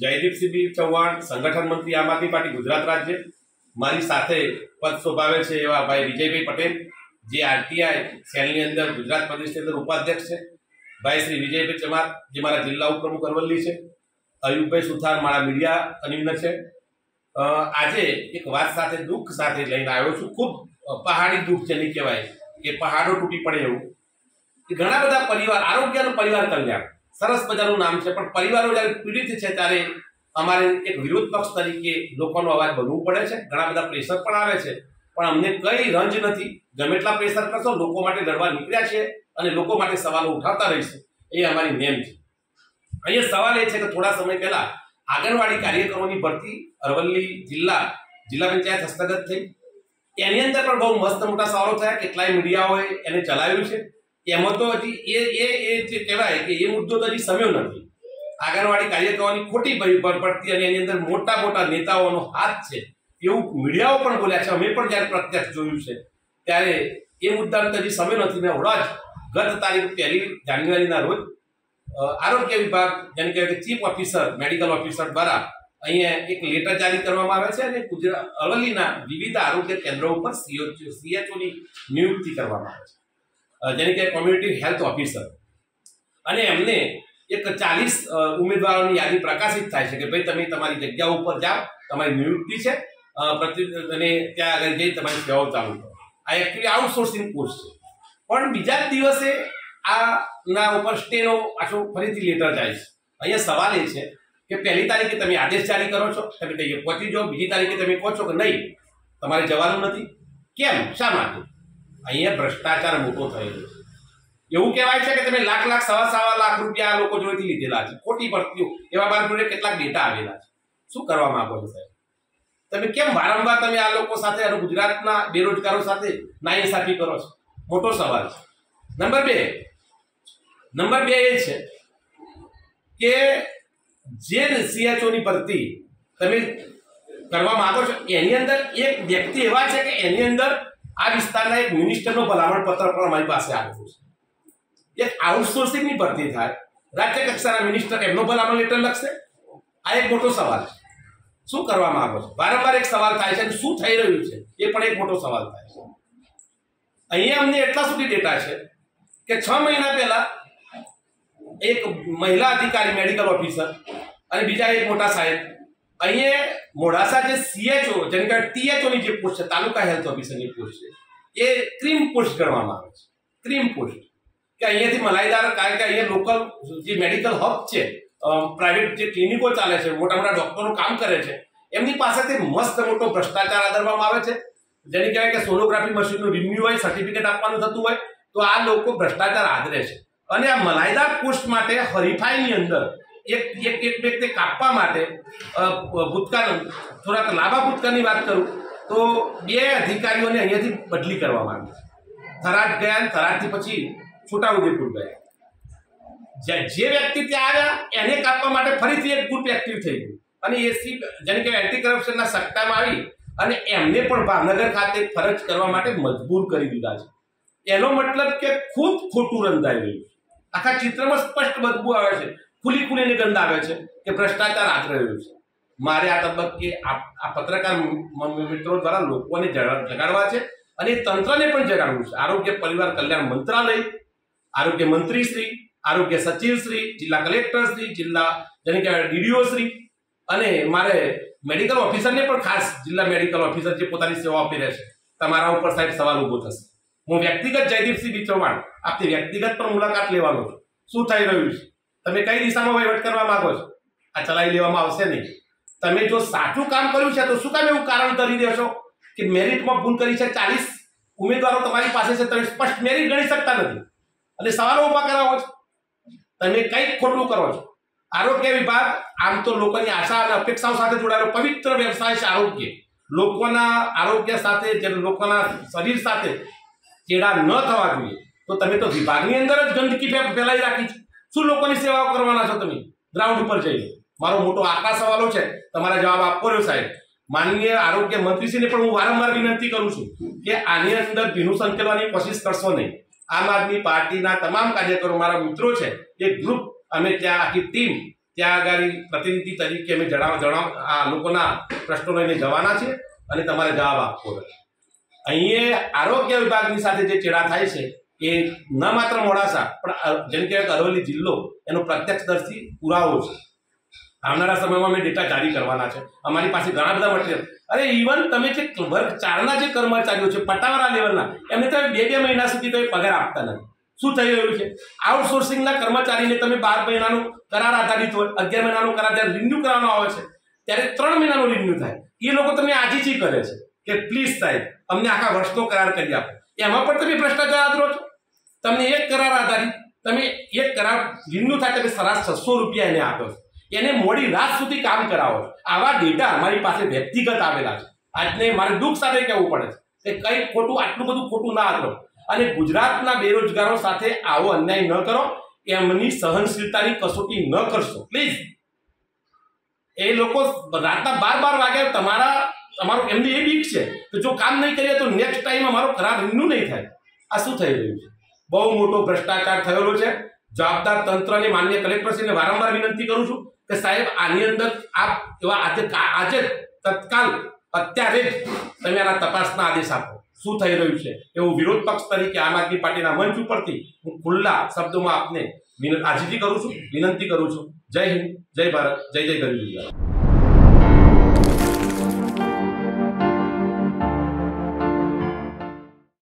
જયદીપસિંહ ચૌહાણ, સંગઠન મંત્રી, આમ આદમી પાર્ટી ગુજરાત રાજ્ય. મારી સાથે પદ શોભાવે છે એવા ભાઈ વિજયભાઈ પટેલ, જે આરટીઆઈ સેલની અંદર ગુજરાત પ્રદેશની અંદર ઉપાધ્યક્ષ છે. ભાઈ શ્રી વિજયભાઈ ચમાર, જે મારા જિલ્લા ઉપપ્રમુખ અરવલ્લી છે. અયુબભાઈ સુથાર, મારા મીડિયા કન્વીનર છે. આજે એક વાત સાથે, દુઃખ સાથે લઈને આવ્યો છું. ખૂબ પહાડી દુઃખ જેને કહેવાય કે પહાડો તૂટી પડે એવું. કે ઘણા બધા પરિવાર, આરોગ્યનું પરિવાર કલ્યાણ સરસ મજાનું નામ છે, પણ પરિવારો જ્યારે પીડિત છે ત્યારે અમારે એક વિરોધ પક્ષ તરીકે લોકોનો અવાજ બનવું પડે છે. ઘણા બધા પ્રેશર પણ આવે છે, પણ અમને કઈ રંજ નથી. ગમે એટલા પ્રેશર કરશો, લોકો માટે લડવા નીકળ્યા છે અને લોકો માટે સવાલો ઉઠાવતા રહીશું, એ અમારી નેમ છે. અહીંયા સવાલ એ છે કે થોડા સમય પહેલા આંગણવાડી કાર્યકરોની ભરતી અરવલ્લી જિલ્લા પંચાયત હસ્તગત થઈ. એની અંદર પણ બહુ મસ્ત મોટા સવાલો થયા. કેટલાય મીડિયાઓએ એને ચલાવ્યું છે. એમાં તો હજી એ જે કહેવાય કે એ મુદ્દો તો હજી સમ્યો નથી. આંગણવાડી કાર્યકરોની ખોટી ભરતી અને એની અંદર મોટા મોટા નેતાઓનો હાથ છે એવું મીડિયાઓ પણ બોલ્યા છે. અમે પણ જ્યારે પ્રત્યક્ષ જોયું છે ત્યારે એ મુદ્દાનો હજી સમ્યો નથી. ને હમણાં જ ગત તારીખ 1 જાન્યુઆરીના રોજ આરોગ્ય વિભાગ, જેને કહેવાય કે ચીફ ઓફિસર, મેડિકલ ઓફિસર દ્વારા અહીંયા એક લેટર જારી કરવામાં આવે છે અને ગુજરાત અરવલ્લીના વિવિધ આરોગ્ય કેન્દ્રો ઉપર CHOની નિયુક્તિ કરવામાં આવે છે, જેને કહેવાય કોમ્યુનિટી હેલ્થ ઓફિસર. અને એમને એક 40 ઉમેદવારોની યાદી પ્રકાશિત થાય છે કે ભાઈ તમે તમારી જગ્યા ઉપર જાઓ, તમારી નિયુક્તિ છે, અને ત્યાં આગળ જઈ તમારી સેવાઓ ચાલુ કરો. આ એકચ્યુઅલી આઉટસોર્સિંગ પોસ્ટ છે. પણ બીજા જ દિવસે ના ઉપર સ્ટેનો પાછો ફરીથી લેટર જાય છે. અહીંયા સવાલ એ છે કે 1લી તારીખે તમે આદેશ જારી કરો છો, તમે ત્યાં પહોંચી જાઓ, બીજી તારીખે તમે કહો છો કે નહીં તમારે જવાનું નથી. કેમ? શા માટે? અહીંયા ભ્રષ્ટાચાર મોટો થયેલો છે. એવું કહેવાય છે કે તમે લાખ સવા લાખ રૂપિયા આ લોકો જોડેથી લીધેલા છે, ખોટી ભરતીઓ. એવા મારા જોડે કેટલાક ડેટા આવેલા છે. શું કરવા માંગો છો સાહેબ? તમે કેમ વારંવાર તમે આ લોકો સાથે અને ગુજરાતના બેરોજગારો સાથે નાઇન્સાફી કરો છો? મોટો સવાલ છે. નંબર 2 એ છે કે જે CHOની ભરતી તમે કરવા માંગો છો એની અંદર એક વ્યક્તિ એવા છે કે એની અંદર આ વિસ્તારના એક મિનિસ્ટરનો ભલામણ પત્ર પણ અમારી પાસે આવેલું છે. એક આઉટસોર્સિંગની ભરતી થાય, રાજ્ય કક્ષાના મિનિસ્ટર એમનો ભલામણ લેટર લખશે. આ એક મોટો સવાલ છે. શું કરવા માંગો છો? વારંવાર એક સવાલ થાય છે અને શું થઈ રહ્યું છે એ પણ એક મોટો સવાલ થાય છે. અહીંયા અમને એટલા સુધી ડેટા છે કે 6 મહિના પહેલા એક મહિલા અધિકારી, મેડિકલ ઓફિસર, અને બીજા એક મોટા સાહેબ અહીંયા મોડાસા જે CHO, જેને કહેવાય THOની જે પોસ્ટ છે, તાલુકા હેલ્થ ઓફિસરની પોસ્ટ છે, એ ક્રીમ પોસ્ટ ગણવામાં આવે છે. ક્રીમ પોસ્ટ કે અહીંયાથી મલાઈદાર, કારણ કે અહીંયા લોકલ જે મેડિકલ હબ છે, પ્રાઇવેટ જે ક્લિનિકો ચાલે છે, મોટા મોટા ડોક્ટરો કામ કરે છે, એમની પાસેથી મસ્ત મોટો ભ્રષ્ટાચાર આદરવામાં આવે છે. જેને કહેવાય કે સોનોગ્રાફી મશીનનું રિન્યુ હોય, સર્ટિફિકેટ આપવાનું થતું હોય, તો આ લોકો ભ્રષ્ટાચાર આદરે છે. અને આ મલાઈદાર પોસ્ટ માટે હરીફાઈની અંદર એક વ્યક્તિ કાપવા માટે ભૂતકાળ, થોડાક લાંબા ભૂતકાળની વાત કરું તો 2 અધિકારીઓને અહીંયાથી બદલી કરવામાં આવી છે. થરાદ ગયા, થરાદથી પછી છોટાઉદેપુર ગયા. જે વ્યક્તિ ત્યાં આવ્યા એને કાપવા માટે ફરીથી એક ગ્રુપ એક્ટિવ થઈ ગયું અને જેને કહેવાય એન્ટી કરપ્શનના સટ્ટામાં આવી અને એમને પણ ભાવનગર ખાતે ફરજ કરવા માટે મજબૂર કરી દીધા છે. એનો મતલબ કે ખૂબ ખોટું રંધાઈ રહ્યું છે. આખા ચિત્રમાં સ્પષ્ટ બદબુ આવે છે, ખુલીને ગંધ આવે છે કે ભ્રષ્ટાચાર આચરી રહ્યું છે. મારે આ તબક્કે આ પત્રકાર મિત્રો દ્વારા લોકોને જગાડવા છે અને તંત્રને પણ જગાડવું છે. આરોગ્ય પરિવાર કલ્યાણ મંત્રાલય, આરોગ્ય મંત્રીશ્રી, આરોગ્ય સચિવશ્રી, જિલ્લા કલેક્ટરશ્રી, જિલ્લા જેને કહેવાય DDO શ્રી, અને મારે મેડિકલ ઓફિસરને પણ ખાસ, જિલ્લા મેડિકલ ઓફિસર જે પોતાની સેવા આપી રહે છે, તમારા ઉપર સાહેબ સવાલ ઊભો થશે. હું વ્યક્તિગત જયદીપસિંહ ચૌહાણ આપની વ્યક્તિગત પણ મુલાકાત લેવાનો છું. શું થઈ રહ્યું છે? તમે કઈ દિશામાં વહીવટ કરવા માંગો છો? આ ચલાવી લેવામાં આવશે નહીં. તમે જો સાચું કામ કર્યું છે તો શું કામ એવું કારણ કરી દેશો કે મેરિટમાં ભૂલ કરી છે? 40 ઉમેદવારો તમારી પાસે છે, તમે સ્પષ્ટ મેરિટ ગણી શકતા નથી અને સવાલો ઉભા કરાવો છો. તમે કંઈક ખોટું કરો છો. આરોગ્ય વિભાગ આમ તો લોકોની આશા અને અપેક્ષાઓ સાથે જોડાયેલો પવિત્ર વ્યવસાય છે આરોગ્ય. લોકોના આરોગ્ય સાથે, લોકોના શરીર સાથે ચેડા ન થવા જોઈએ. તો તમે તો વિભાગની અંદર જ ગંદકી ફેલાઈ રાખી છે. શું લોકોની સેવાઓ કરવાના છો તમે ગ્રાઉન્ડ ઉપર જઈને? મારો મોટો આકરા સવાલો છે, તમારા જવાબ આપો રહ્યો સાહેબ. માનનીય આરોગ્ય મંત્રીશ્રીને પણ હું વારંવાર વિનંતી કરું છું કે આની અંદર ભીનું સંકેલવાની કોશિશ કરશો નહીં. આમ આદમી પાર્ટીના તમામ કાર્યકરો, મારા મિત્રો છે, એક ગ્રુપ, અમે ત્યાં આખી ટીમ ત્યાં આગળ પ્રતિનિધિ તરીકે અમે આ લોકોના પ્રશ્નો લઈને જવાના છે અને તમારે જવાબ આપવો રહે. અહીંયા આરોગ્ય વિભાગની સાથે જે ચેડા થાય છે એ ન માત્ર મોડાસા પણ જેમ કે અરવલ્લી જિલ્લો એનો પ્રત્યક્ષદર્શી પુરાવો છે. આવનારા સમયમાં અમે ડેટા જારી કરવાના છે. અમારી પાસે ઘણા બધા મટીરિયલ, અરે ઇવન તમે જે વર્ગ 4ના જે કર્મચારીઓ છે પટાવાળા લેવલના, એમને તમે 2 મહિના સુધી તમે પગાર આપતા નથી. શું થઈ રહ્યું છે? આઉટસોર્સિંગના કર્મચારીને તમે 12 મહિનાનો કરાર આધારિત હોય, 11 મહિનાનો કરાર જ્યારે રિન્યુ કરવાનો આવે છે ત્યારે 3 મહિનાનો રિન્યુ થાય. એ લોકો તમે આજીજી કરે છે કે પ્લીઝ સાહેબ અમને આખા વર્ષનો કરાર કરી આપો. એમાં પણ તમે ભ્રષ્ટાચાર આદરો છો. તમને એક કરાર આધારિત તમે એક કરાર રિન્યુ થાય તમે સરાસ 600 રૂપિયા એને આપો છો, એને મોડી રાત સુધી કામ કરાવો છો. આવા ડેટા અમારી પાસે વ્યક્તિગત આવેલા છે. આજને મારે દુઃખ સાથે કહેવું પડે છે કે કંઈ ખોટું, આટલું બધું ખોટું ના આદરો અને ગુજરાતના બેરોજગારો સાથે આવો અન્યાય ન કરો. એમની સહનશીલતાની કસોટી ન કરશો પ્લીઝ. એ લોકો રાતના 12 વાગે તમારું એમની એ બીક છે કે જો કામ નહીં કરીએ તો નેક્સ્ટ ટાઈમ અમારો કરાર રિન્યુ નહીં થાય. આ શું થઈ રહ્યું છે? બહુ મોટો ભ્રષ્ટાચાર થયેલો છે. જવાબદાર તંત્રને માનનીય કલેક્ટરશ્રીને વારંવાર વિનંતી કરું છું કે સાહેબ આની અંદર આપ એવા આજે તત્કાલ અત્યારે જ તમે આના તપાસના આદેશ આપો. શું થઈ રહ્યું છે એવું વિરોધ પક્ષ તરીકે આમ આદમી પાર્ટીના મંચ ઉપરથી હું ખુલ્લા શબ્દોમાં આપને આજીજી કરું છું, વિનંતી કરું છું. જય હિન્દ, જય ભારત, જય જય ગરીબ ગુજરાત.